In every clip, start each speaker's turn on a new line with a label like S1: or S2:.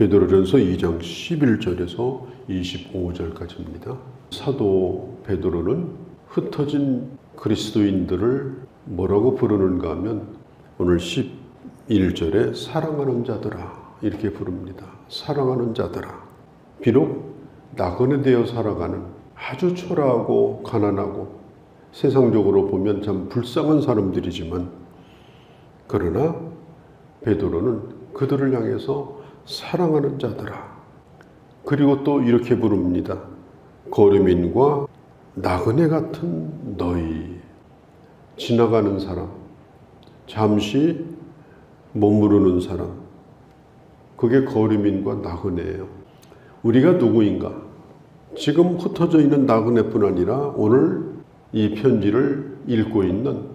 S1: 베드로전서 2장 11절에서 25절까지입니다. 사도 베드로는 흩어진 그리스도인들을 뭐라고 부르는가 하면 오늘 11절에 사랑하는 자들아 이렇게 부릅니다. 사랑하는 자들아. 비록 나그네 되어 살아가는 아주 초라하고 가난하고 세상적으로 보면 참 불쌍한 사람들이지만 그러나 베드로는 그들을 향해서 사랑하는 자들아. 그리고 또 이렇게 부릅니다. 거류민과 나그네 같은 너희. 지나가는 사람, 잠시 머무르는 사람, 그게 거류민과 나그네예요. 우리가 누구인가? 지금 흩어져 있는 나그네뿐 아니라 오늘 이 편지를 읽고 있는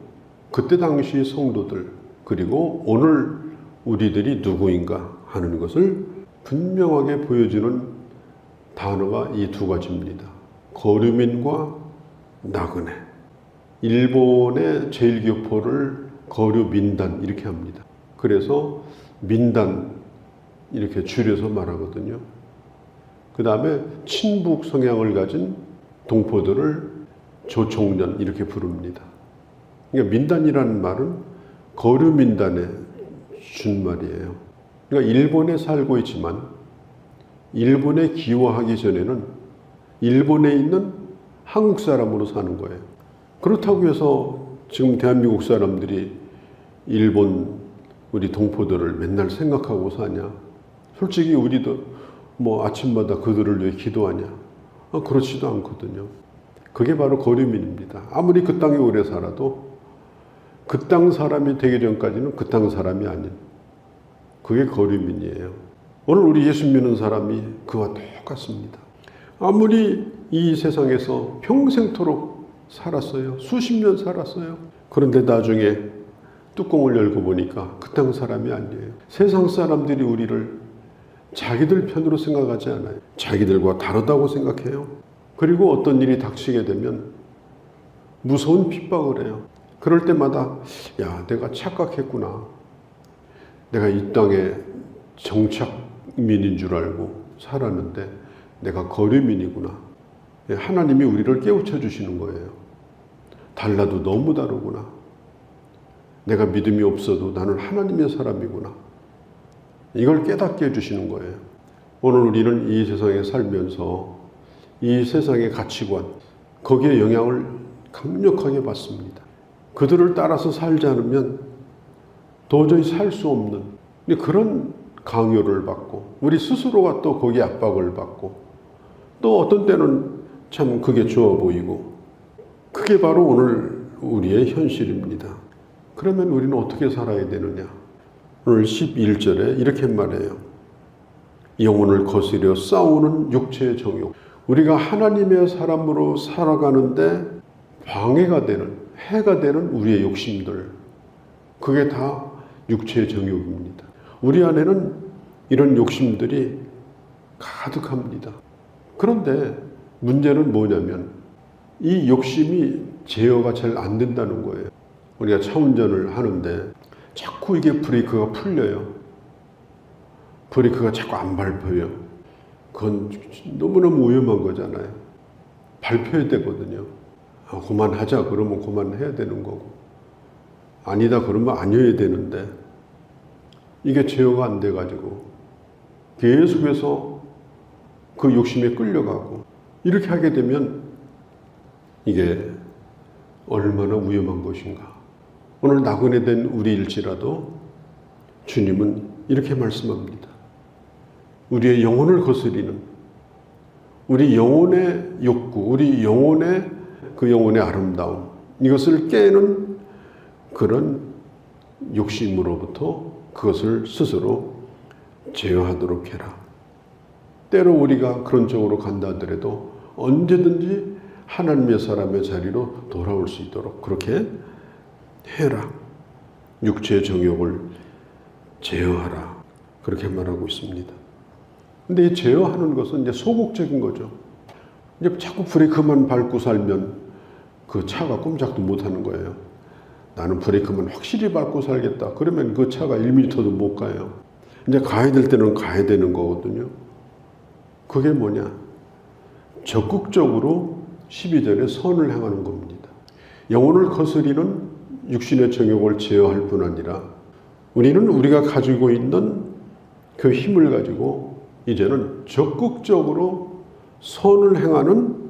S1: 그때 당시 성도들, 그리고 오늘 우리들이 누구인가 하는 것을 분명하게 보여주는 단어가 이 두 가지입니다. 거류민과 나그네. 일본의 제1교포를 거류민단 이렇게 합니다. 그래서 민단 이렇게 줄여서 말하거든요. 그 다음에 친북 성향을 가진 동포들을 조총련 이렇게 부릅니다. 그러니까 민단이라는 말은 거류민단의 준말이에요. 그러니까 일본에 살고 있지만 일본에 기여하기 전에는 일본에 있는 한국 사람으로 사는 거예요. 그렇다고 해서 지금 대한민국 사람들이 일본 우리 동포들을 맨날 생각하고 사냐? 솔직히 우리도 뭐 아침마다 그들을 위해 기도하냐? 그렇지도 않거든요. 그게 바로 거류민입니다. 아무리 그 땅에 오래 살아도 그 땅 사람이 되기 전까지는 그 땅 사람이 아닌 그게 거류민이에요. 오늘 우리 예수 믿는 사람이 그와 똑같습니다. 아무리 이 세상에서 평생토록 살았어요. 수십 년 살았어요. 그런데 나중에 뚜껑을 열고 보니까 그 땅 사람이 아니에요. 세상 사람들이 우리를 자기들 편으로 생각하지 않아요. 자기들과 다르다고 생각해요. 그리고 어떤 일이 닥치게 되면 무서운 핍박을 해요. 그럴 때마다 야, 내가 착각했구나. 내가 이 땅에 정착민인 줄 알고 살았는데 내가 거류민이구나. 하나님이 우리를 깨우쳐 주시는 거예요. 달라도 너무 다르구나. 내가 믿음이 없어도 나는 하나님의 사람이구나. 이걸 깨닫게 해주시는 거예요. 오늘 우리는 이 세상에 살면서 이 세상의 가치관, 거기에 영향을 강력하게 받습니다. 그들을 따라서 살지 않으면 도저히 살 수 없는 그런 강요를 받고 우리 스스로가 또 거기에 압박을 받고 또 어떤 때는 참 그게 좋아 보이고 그게 바로 오늘 우리의 현실입니다. 그러면 우리는 어떻게 살아야 되느냐? 오늘 11절에 이렇게 말해요. 영혼을 거스려 싸우는 육체의 정욕. 우리가 하나님의 사람으로 살아가는데 방해가 되는, 해가 되는 우리의 욕심들. 그게 다 육체의 정욕입니다. 우리 안에는 이런 욕심들이 가득합니다. 그런데 문제는 뭐냐면 이 욕심이 제어가 잘 안 된다는 거예요. 우리가 차 운전을 하는데 자꾸 이게 브레이크가 풀려요. 브레이크가 자꾸 안 밟혀요. 그건 너무너무 위험한 거잖아요. 밟혀야 되거든요. 그만하자 그러면 그만해야 되는 거고 아니다 그러면 아니어야 되는데 이게 제어가 안 돼가지고 계속해서 그 욕심에 끌려가고 이렇게 하게 되면 이게 얼마나 위험한 것인가. 오늘 나그네 된 우리일지라도 주님은 이렇게 말씀합니다. 우리의 영혼을 거스리는 우리 영혼의 욕구, 우리 영혼의 그 영혼의 아름다움 이것을 깨는 그런 욕심으로부터 그것을 스스로 제어하도록 해라. 때로 우리가 그런 쪽으로 간다 하더라도 언제든지 하나님의 사람의 자리로 돌아올 수 있도록 그렇게 해라. 육체의 정욕을 제어하라. 그렇게 말하고 있습니다. 근데 이 제어하는 것은 이제 소극적인 거죠. 이제 자꾸 브레이크만 밟고 살면 그 차가 꼼짝도 못 하는 거예요. 나는 브레이크만 확실히 밟고 살겠다. 그러면 그 차가 1m도 못 가요. 이제 가야 될 때는 가야 되는 거거든요. 그게 뭐냐? 적극적으로 12절에 선을 행하는 겁니다. 영혼을 거스리는 육신의 정욕을 제어할 뿐 아니라 우리는 우리가 가지고 있는 그 힘을 가지고 이제는 적극적으로 선을 행하는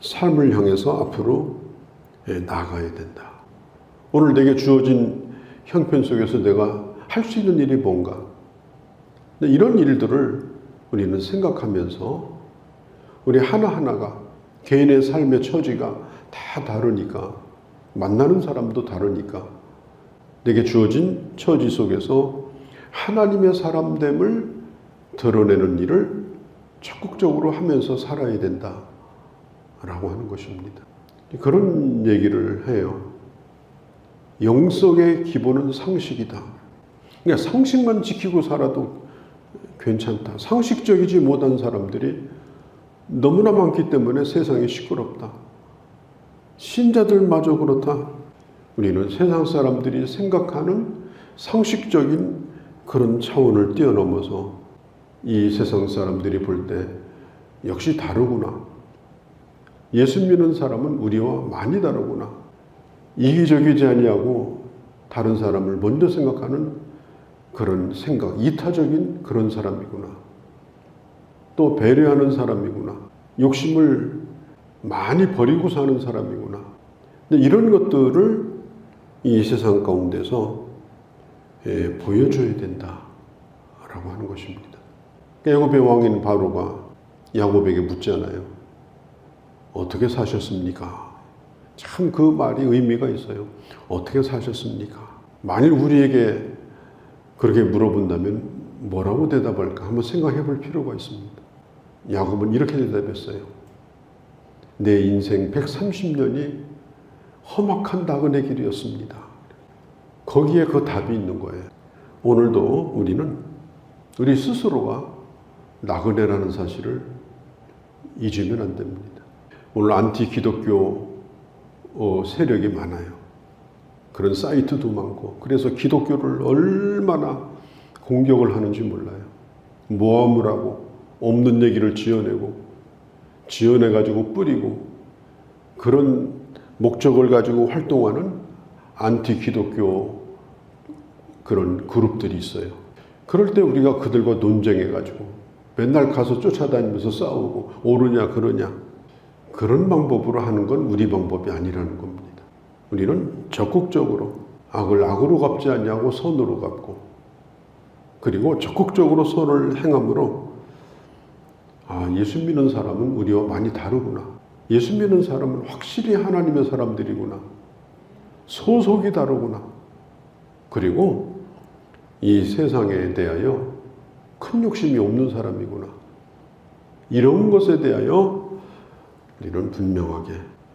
S1: 삶을 향해서 앞으로 나아가야 된다. 오늘 내게 주어진 형편 속에서 내가 할 수 있는 일이 뭔가? 이런 일들을 우리는 생각하면서 우리 하나하나가 개인의 삶의 처지가 다 다르니까, 만나는 사람도 다르니까 내게 주어진 처지 속에서 하나님의 사람됨을 드러내는 일을 적극적으로 하면서 살아야 된다 라고 하는 것입니다. 그런 얘기를 해요. 영성의 기본은 상식이다. 그러니까 상식만 지키고 살아도 괜찮다. 상식적이지 못한 사람들이 너무나 많기 때문에 세상이 시끄럽다. 신자들마저 그렇다. 우리는 세상 사람들이 생각하는 상식적인 그런 차원을 뛰어넘어서 이 세상 사람들이 볼 때 역시 다르구나. 예수 믿는 사람은 우리와 많이 다르구나. 이기적이지 아니하고 다른 사람을 먼저 생각하는 그런 생각, 이타적인 그런 사람이구나. 또 배려하는 사람이구나. 욕심을 많이 버리고 사는 사람이구나. 근데 이런 것들을 이 세상 가운데서 보여줘야 된다라고 하는 것입니다. 야곱의 왕인 바로가 야곱에게 묻잖아요. 어떻게 사셨습니까? 참 그 말이 의미가 있어요. 어떻게 사셨습니까? 만일 우리에게 그렇게 물어본다면 뭐라고 대답할까? 한번 생각해 볼 필요가 있습니다. 야곱은 이렇게 대답했어요. 내 인생 130년이 험악한 나그네 길이었습니다. 거기에 그 답이 있는 거예요. 오늘도 우리는 우리 스스로가 나그네라는 사실을 잊으면 안 됩니다. 오늘 안티 기독교 세력이 많아요. 그런 사이트도 많고, 그래서 기독교를 얼마나 공격을 하는지 몰라요. 모함을 하고 없는 얘기를 지어내가지고 뿌리고, 그런 목적을 가지고 활동하는 안티 기독교 그런 그룹들이 있어요. 그럴 때 우리가 그들과 논쟁해가지고 맨날 가서 쫓아다니면서 싸우고 옳으냐 그러냐, 그런 방법으로 하는 건 우리 방법이 아니라는 겁니다. 우리는 적극적으로 악을 악으로 갚지 않냐고 선으로 갚고, 그리고 적극적으로 선을 행함으로 예수 믿는 사람은 우리와 많이 다르구나. 예수 믿는 사람은 확실히 하나님의 사람들이구나. 소속이 다르구나. 그리고 이 세상에 대하여 큰 욕심이 없는 사람이구나. 이런 것에 대하여 우리는 분명하게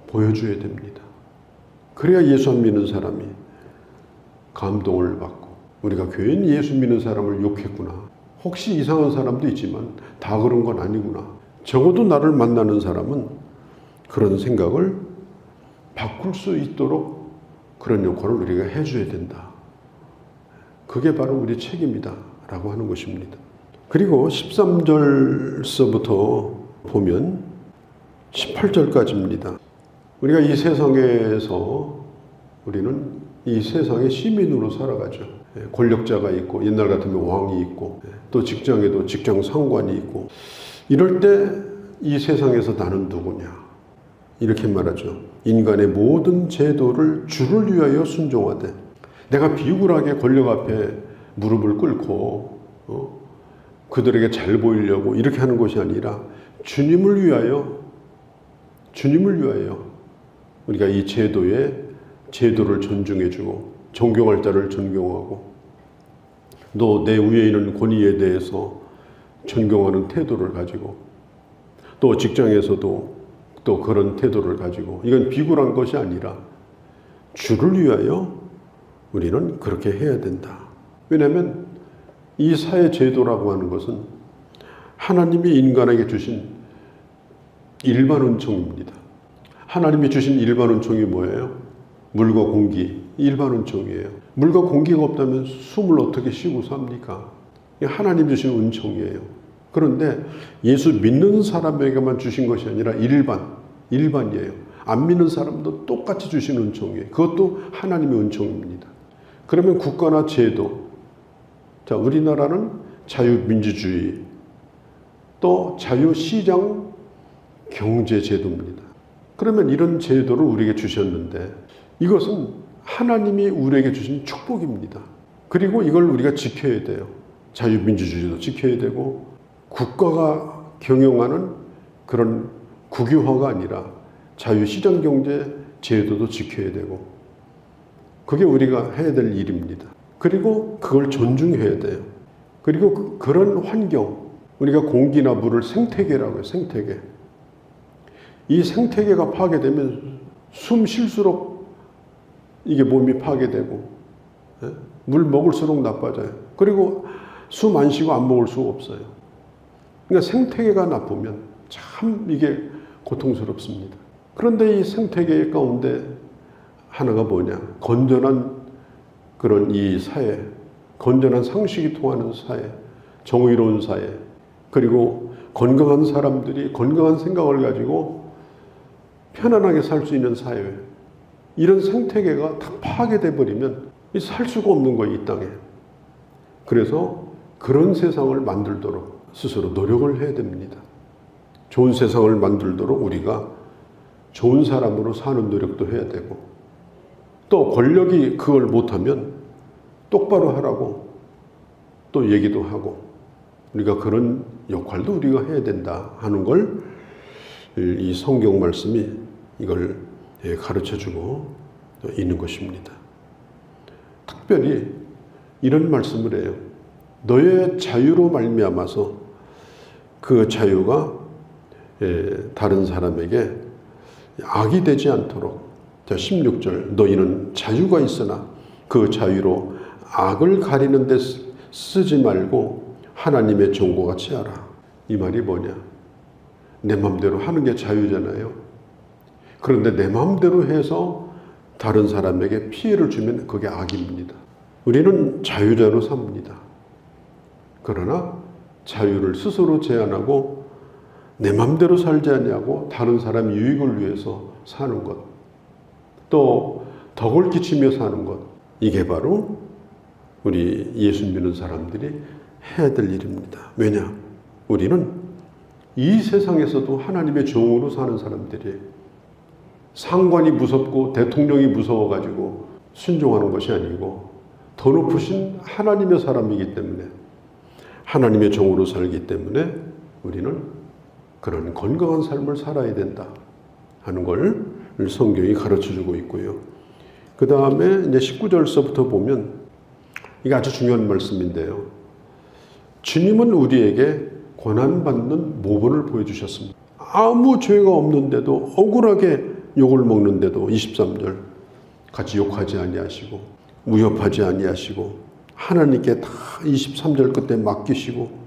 S1: 보여줘야 됩니다. 그래야 예수 안 믿는 사람이 감동을 받고, 우리가 괜히 예수 믿는 사람을 욕했구나. 혹시 이상한 사람도 있지만 다 그런 건 아니구나. 적어도 나를 만나는 사람은 그런 생각을 바꿀 수 있도록 그런 역할을 우리가 해줘야 된다. 그게 바로 우리 책임이다 라고 하는 것입니다. 그리고 13절서부터 보면 18절까지입니다. 우리가 이 세상에서 우리는 이 세상의 시민으로 살아가죠. 권력자가 있고, 옛날 같으면 왕이 있고, 또 직장에도 직장 상관이 있고, 이럴 때 이 세상에서 나는 누구냐? 이렇게 말하죠. 인간의 모든 제도를 주를 위하여 순종하되, 내가 비굴하게 권력 앞에 무릎을 꿇고 그들에게 잘 보이려고 이렇게 하는 것이 아니라 주님을 위하여 우리가 이 제도를 존중해주고 존경할 자를 존경하고, 또 내 위에 있는 권위에 대해서 존경하는 태도를 가지고, 또 직장에서도 또 그런 태도를 가지고, 이건 비굴한 것이 아니라 주를 위하여 우리는 그렇게 해야 된다. 왜냐하면 이 사회 제도라고 하는 것은 하나님이 인간에게 주신 일반 은총입니다. 하나님이 주신 일반 은총이 뭐예요? 물과 공기, 일반 은총이에요. 물과 공기가 없다면 숨을 어떻게 쉬고 삽니까? 하나님 주신 은총이에요. 그런데 예수 믿는 사람에게만 주신 것이 아니라 일반이에요. 안 믿는 사람도 똑같이 주신 은총이에요. 그것도 하나님의 은총입니다. 그러면 국가나 제도, 자, 우리나라는 자유민주주의, 또 자유시장 경제제도입니다. 그러면 이런 제도를 우리에게 주셨는데 이것은 하나님이 우리에게 주신 축복입니다. 그리고 이걸 우리가 지켜야 돼요. 자유민주주의도 지켜야 되고 국가가 경영하는 그런 국유화가 아니라 자유시장경제 제도도 지켜야 되고 그게 우리가 해야 될 일입니다. 그리고 그걸 존중해야 돼요. 그리고 그런 환경, 우리가 공기나 물을 생태계라고 해요. 생태계. 이 생태계가 파괴되면 숨 쉴수록 이게 몸이 파괴되고 물 먹을수록 나빠져요. 그리고 숨 안 쉬고 안 먹을 수가 없어요. 그러니까 생태계가 나쁘면 참 이게 고통스럽습니다. 그런데 이 생태계 가운데 하나가 뭐냐? 건전한 그런 이 사회, 건전한 상식이 통하는 사회, 정의로운 사회, 그리고 건강한 사람들이 건강한 생각을 가지고 편안하게 살 수 있는 사회, 이런 생태계가 다 파괴돼 버리면 살 수가 없는 거예요, 이 땅에. 그래서 그런 세상을 만들도록 스스로 노력을 해야 됩니다. 좋은 세상을 만들도록 우리가 좋은 사람으로 사는 노력도 해야 되고, 또 권력이 그걸 못하면 똑바로 하라고 또 얘기도 하고, 우리가 그런 역할도 우리가 해야 된다 하는 걸 이 성경 말씀이 이걸 가르쳐주고 있는 것입니다. 특별히 이런 말씀을 해요. 너의 자유로 말미암아서 그 자유가 다른 사람에게 악이 되지 않도록. 자, 16절 너희는 자유가 있으나 그 자유로 악을 가리는 데 쓰지 말고 하나님의 종과 같이 하라. 이 말이 뭐냐? 내 마음대로 하는 게 자유잖아요. 그런데 내 마음대로 해서 다른 사람에게 피해를 주면 그게 악입니다. 우리는 자유자로 삽니다. 그러나 자유를 스스로 제한하고 내 마음대로 살지 않냐고 다른 사람 유익을 위해서 사는 것, 또 덕을 끼치며 사는 것, 이게 바로 우리 예수 믿는 사람들이 해야 될 일입니다. 왜냐? 우리는 이 세상에서도 하나님의 종으로 사는 사람들이, 상관이 무섭고 대통령이 무서워가지고 순종하는 것이 아니고 더 높으신 하나님의 사람이기 때문에, 하나님의 종으로 살기 때문에 우리는 그런 건강한 삶을 살아야 된다 하는 걸 성경이 가르쳐주고 있고요. 그 다음에 이제 19절서부터 보면 이게 아주 중요한 말씀인데요. 주님은 우리에게 고난받는 모범을 보여주셨습니다. 아무 죄가 없는데도 억울하게 욕을 먹는데도 23절 같이 욕하지 아니하시고 위협하지 아니하시고 하나님께 다 23절 끝에 맡기시고,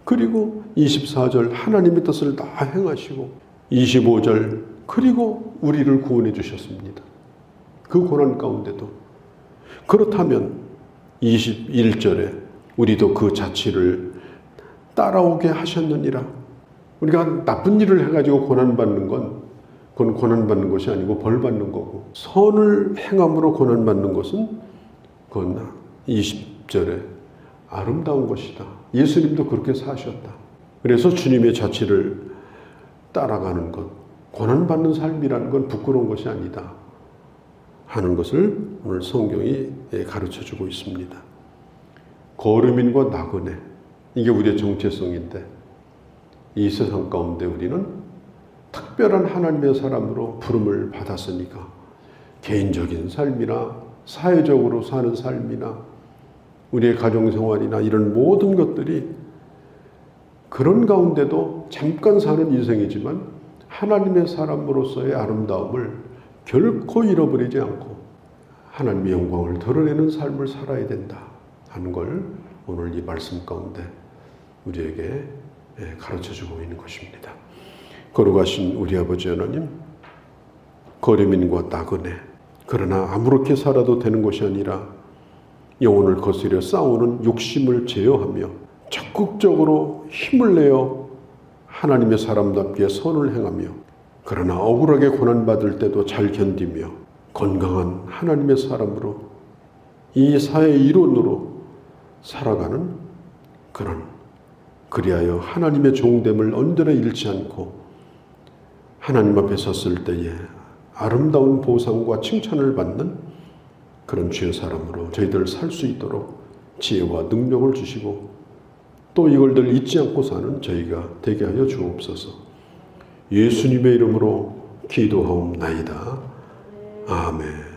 S1: 그리고 24절 하나님의 뜻을 다 행하시고 25절 그리고 우리를 구원해 주셨습니다. 그 고난 가운데도. 그렇다면 21절에 우리도 그 자취를 따라오게 하셨느니라. 우리가 나쁜 일을 해가지고 고난받는 건 그건 고난받는 것이 아니고 벌받는 거고, 선을 행함으로 고난받는 것은 그건 20절에 아름다운 것이다. 예수님도 그렇게 사셨다. 그래서 주님의 자취를 따라가는 것, 고난받는 삶이라는 건 부끄러운 것이 아니다 하는 것을 오늘 성경이 가르쳐주고 있습니다. 거류민과 나그네, 이게 우리의 정체성인데 이 세상 가운데 우리는 특별한 하나님의 사람으로 부름을 받았으니까 개인적인 삶이나 사회적으로 사는 삶이나 우리의 가정생활이나 이런 모든 것들이 그런 가운데도 잠깐 사는 인생이지만 하나님의 사람으로서의 아름다움을 결코 잃어버리지 않고 하나님의 영광을 드러내는 삶을 살아야 된다 하는 걸 오늘 이 말씀 가운데 우리에게 가르쳐주고 있는 것입니다. 거룩하신 우리 아버지 하나님, 거류민과 나그네, 그러나 아무렇게 살아도 되는 것이 아니라 영혼을 거스려 싸우는 욕심을 제어하며 적극적으로 힘을 내어 하나님의 사람답게 선을 행하며 그러나 억울하게 고난받을 때도 잘 견디며 건강한 하나님의 사람으로 이 사회의 일원으로 살아가는 그리하여 하나님의 종됨을 언제나 잃지 않고 하나님 앞에 섰을 때에 아름다운 보상과 칭찬을 받는 그런 주의 사람으로 저희들 살 수 있도록 지혜와 능력을 주시고 또 이걸들 잊지 않고 사는 저희가 되게 하여 주옵소서. 예수님의 이름으로 기도하옵나이다. 아멘.